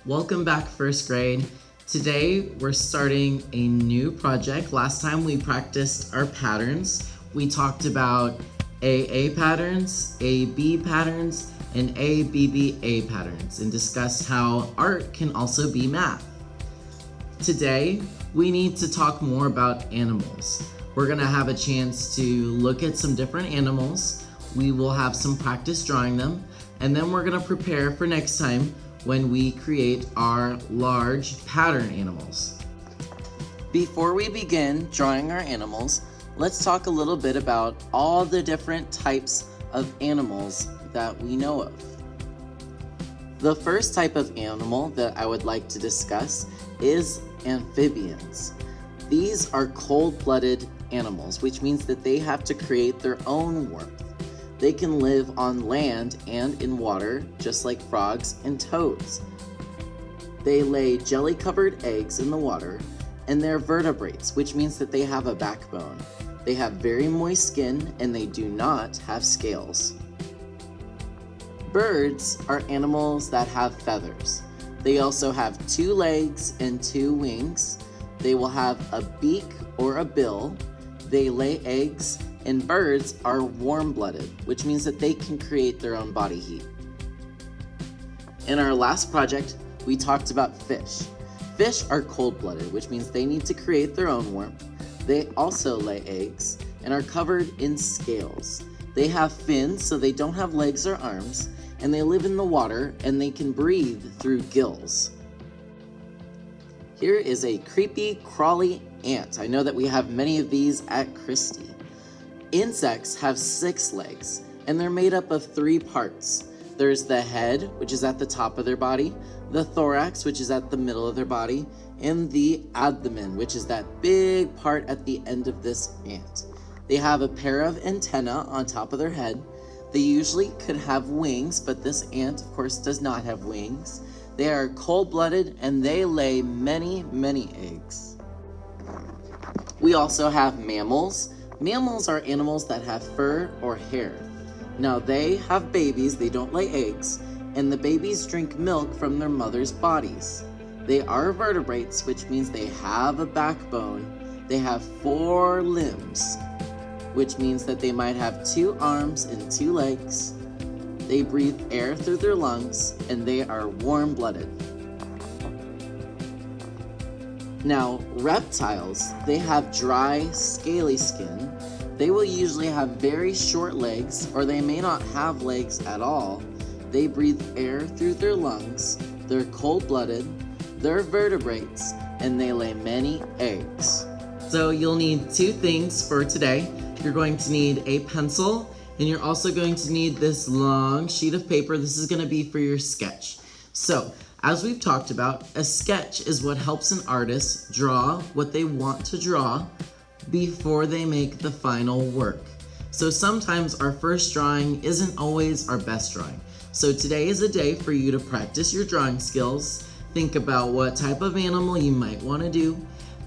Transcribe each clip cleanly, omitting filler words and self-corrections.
Welcome back, first grade. Today we're starting a new project. Last time we practiced our patterns. We talked about AA patterns, AB patterns, and ABBA patterns and discussed how art can also be math. Today we need to talk more about animals. We're gonna have a chance to look at some different animals. We will have some practice drawing them, and then we're gonna prepare for next time when we create our large pattern animals. Before we begin drawing our animals, let's talk a little bit about all the different types of animals that we know of. The first type of animal that I would like to discuss is amphibians. These are cold-blooded animals, which means that they have to create their own warmth. They can live on land and in water, just like frogs and toads. They lay jelly-covered eggs in the water, and they're vertebrates, which means that they have a backbone. They have very moist skin, and they do not have scales. Birds are animals that have feathers. They also have 2 legs and 2 wings. They will have a beak or a bill. They lay eggs, and birds are warm-blooded, which means that they can create their own body heat. In our last project, we talked about fish. Fish are cold-blooded, which means they need to create their own warmth. They also lay eggs and are covered in scales. They have fins, so they don't have legs or arms, and they live in the water, and they can breathe through gills. Here is a creepy, crawly ant. I know that we have many of these at Christie. Insects have 6 legs, and they're made up of 3 parts. There's the head, which is at the top of their body, the thorax, which is at the middle of their body, and the abdomen, which is that big part at the end of this ant. They have a pair of antennae on top of their head. They usually could have wings, but this ant, of course, does not have wings. They are cold-blooded, and they lay many, many eggs. We also have mammals. Mammals are animals that have fur or hair. Now they have babies, they don't lay eggs, and the babies drink milk from their mother's bodies. They are vertebrates, which means they have a backbone. They have 4 limbs, which means that they might have 2 arms and 2 legs. They breathe air through their lungs, and they are warm-blooded. Now, reptiles, they have dry, scaly skin. They will usually have very short legs, or they may not have legs at all. They breathe air through their lungs. They're cold-blooded. They're vertebrates, and they lay many eggs. So you'll need 2 things for today. You're going to need a pencil, and you're also going to need this long sheet of paper. This is going to be for your sketch. So, as we've talked about, a sketch is what helps an artist draw what they want to draw before they make the final work. So sometimes our first drawing isn't always our best drawing. So today is a day for you to practice your drawing skills, think about what type of animal you might want to do,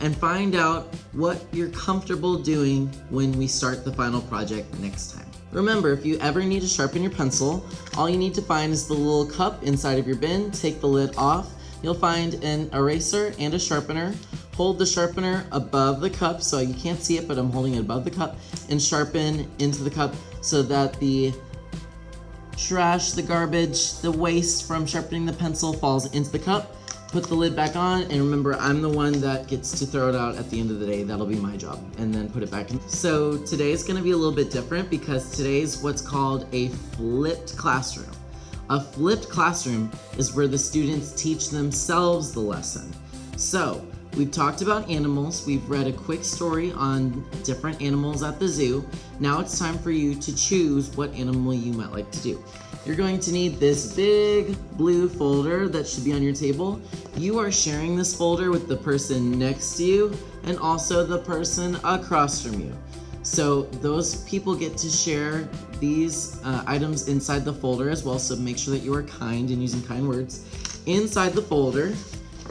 and find out what you're comfortable doing when we start the final project next time. Remember, if you ever need to sharpen your pencil, all you need to find is the little cup inside of your bin. Take the lid off. You'll find an eraser and a sharpener. Hold the sharpener above the cup so you can't see it, but I'm holding it above the cup, and sharpen into the cup so that the trash, the garbage, the waste from sharpening the pencil falls into the cup. Put the lid back on, and remember, I'm the one that gets to throw it out at the end of the day. That'll be my job, and then put it back in. So today's gonna be a little bit different because today's what's called a flipped classroom. A flipped classroom is where the students teach themselves the lesson. So we've talked about animals. We've read a quick story on different animals at the zoo. Now it's time for you to choose what animal you might like to do. You're going to need this big blue folder that should be on your table. You are sharing this folder with the person next to you and also the person across from you. So those people get to share these items inside the folder as well, so make sure that you are kind and using kind words. Inside the folder,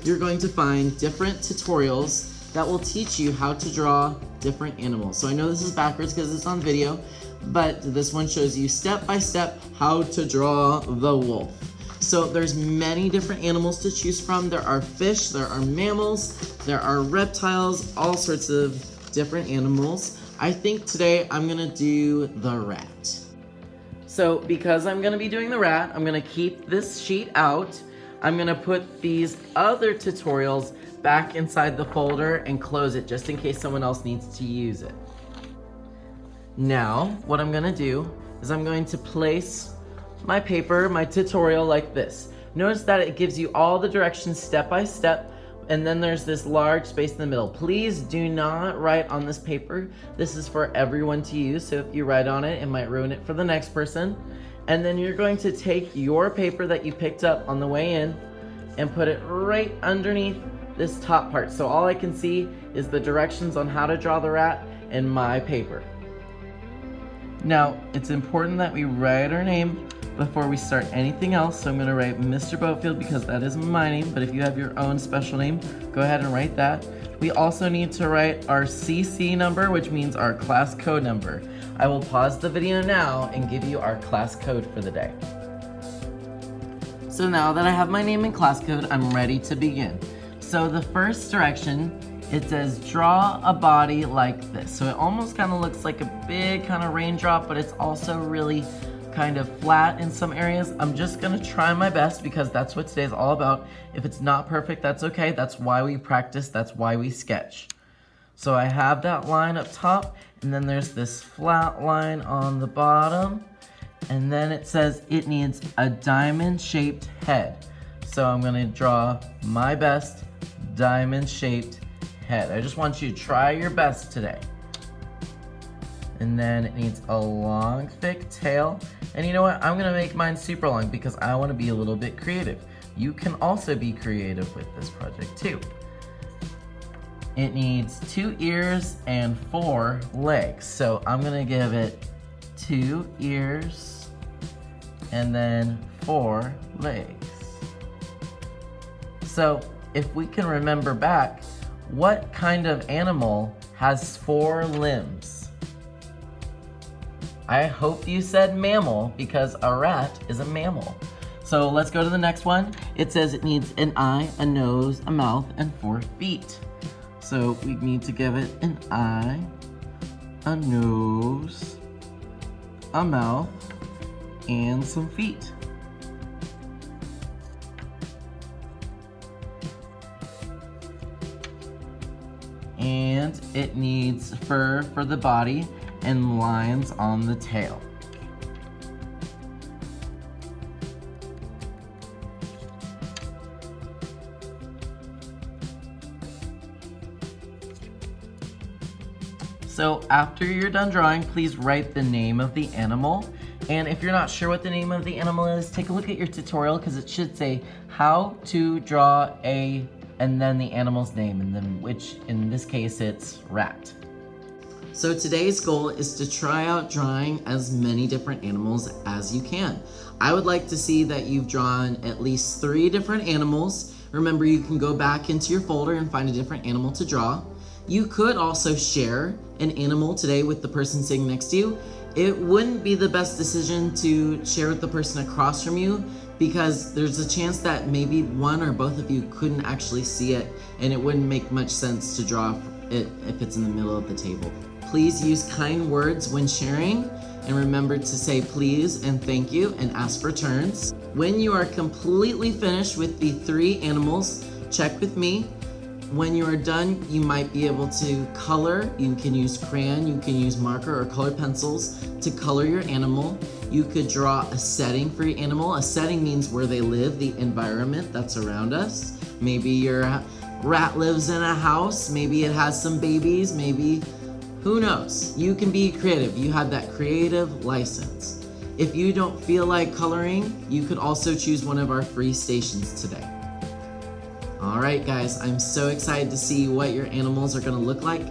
you're going to find different tutorials that will teach you how to draw different animals. So I know this is backwards because it's on video, but this one shows you step by step how to draw the wolf. So there's many different animals to choose from. There are fish, there are mammals, there are reptiles, all sorts of different animals. I think today I'm gonna do the rat. So because I'm gonna be doing the rat, I'm gonna keep this sheet out. I'm gonna put these other tutorials back inside the folder and close it just in case someone else needs to use it. Now, what I'm gonna do is I'm going to place my paper, my tutorial like this. Notice that it gives you all the directions step by step, and then there's this large space in the middle. Please do not write on this paper. This is for everyone to use, so if you write on it, it might ruin it for the next person. And then you're going to take your paper that you picked up on the way in and put it right underneath this top part. So all I can see is the directions on how to draw the rat in my paper. Now, it's important that we write our name before we start anything else. So I'm gonna write Mr. Boatfield because that is my name, but if you have your own special name, go ahead and write that. We also need to write our CC number, which means our class code number. I will pause the video now and give you our class code for the day. So now that I have my name and class code, I'm ready to begin. So the first direction, it says draw a body like this. So it almost kind of looks like a big kind of raindrop, but it's also really kind of flat in some areas. I'm just gonna try my best because that's what today's all about. If it's not perfect, that's okay. That's why we practice, that's why we sketch. So I have that line up top, and then there's this flat line on the bottom, and then it says it needs a diamond-shaped head. So I'm gonna draw my best diamond-shaped head. I just want you to try your best today. And then it needs a long, thick tail. And you know what? I'm gonna make mine super long because I wanna be a little bit creative. You can also be creative with this project too. It needs 2 ears and 4 legs. So I'm gonna give it 2 ears and then 4 legs. So if we can remember back, what kind of animal has 4 limbs? I hope you said mammal because a rat is a mammal. So let's go to the next one. It says it needs an eye, a nose, a mouth, and 4 feet. So we need to give it an eye, a nose, a mouth, and some feet. And it needs fur for the body and lines on the tail. So after you're done drawing, please write the name of the animal. And if you're not sure what the name of the animal is, take a look at your tutorial because it should say how to draw a, and then the animal's name, and then which in this case it's rat. So today's goal is to try out drawing as many different animals as you can. I would like to see that you've drawn at least 3 different animals. Remember, you can go back into your folder and find a different animal to draw. You could also share an animal today with the person sitting next to you. It wouldn't be the best decision to share with the person across from you because there's a chance that maybe one or both of you couldn't actually see it, and it wouldn't make much sense to draw it if it's in the middle of the table. Please use kind words when sharing, and remember to say please and thank you and ask for turns. When you are completely finished with the 3 animals, check with me. When you are done, you might be able to color. You can use crayon, you can use marker or colored pencils to color your animal. You could draw a setting for your animal. A setting means where they live, the environment that's around us. Maybe your rat lives in a house, maybe it has some babies, maybe, who knows? You can be creative. You have that creative license. If you don't feel like coloring, you could also choose one of our free stations today. All right, guys, I'm so excited to see what your animals are gonna look like.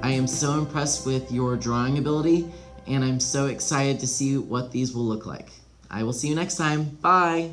I am so impressed with your drawing ability, and I'm so excited to see what these will look like. I will see you next time. Bye.